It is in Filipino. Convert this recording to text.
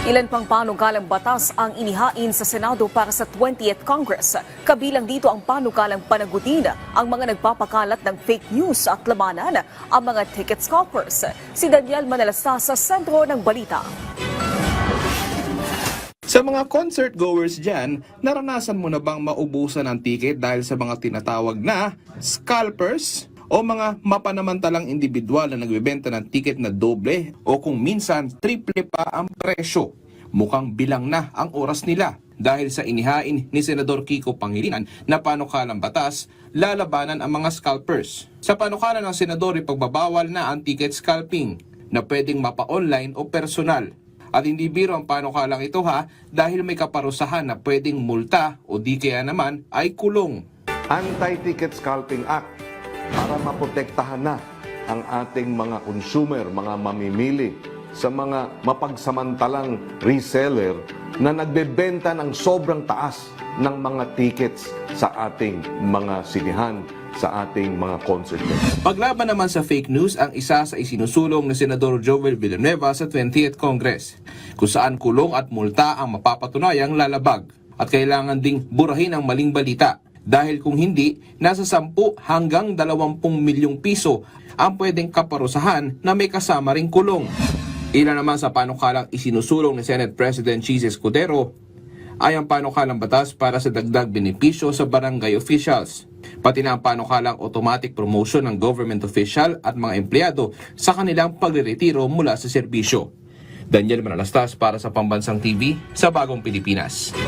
Ilan pang panukalang batas ang inihain sa Senado para sa 20th Congress. Kabilang dito ang panukalang panagutin ang mga nagpapakalat ng fake news at labanan ang mga ticket scalpers. Si Daniel Manalasta sa sentro ng balita. Sa mga concert goers dyan, naranasan mo na bang maubusan ng ticket dahil sa mga tinatawag na scalpers o mga mapanamantalang individual na nagbebenta ng ticket na doble o kung minsan triple pa ang presyo? Mukhang bilang na ang oras nila dahil sa inihain ni Senador Kiko Pangilinan na panukalang batas, lalabanan ang mga scalpers. Sa panukala ng Senador, ipagbabawal na ang ticket scalping na pwedeng mapa-online o personal. At hindi biro ang panukalang ito dahil may kaparusahan na pwedeng multa o di kaya naman ay kulong. Anti-Ticket Scalping Act para maprotektahan na ang ating mga consumer, mga mamimili sa mga mapagsamantalang reseller na nagbebenta ng sobrang taas ng mga tickets sa ating mga sinihan, sa ating mga concert. Paglaban naman sa fake news ang isa sa isinusulong ni Senador Joel Villanueva sa 20th Congress, kung saan kulong at multa ang mapapatunayang lalabag at kailangan ding burahin ang maling balita dahil kung hindi, nasa 10 hanggang 20 milyong piso ang pwedeng kaparusahan na may kasama ring kulong. Ilan naman sa panukalang isinusulong ni Senate President Chis Escudero ay ang panukalang batas para sa dagdag benepisyo sa barangay officials, pati na ang panukalang automatic promotion ng government official at mga empleyado sa kanilang pagreretiro mula sa serbisyo. Daniel Manalastas para sa Pambansang TV sa Bagong Pilipinas.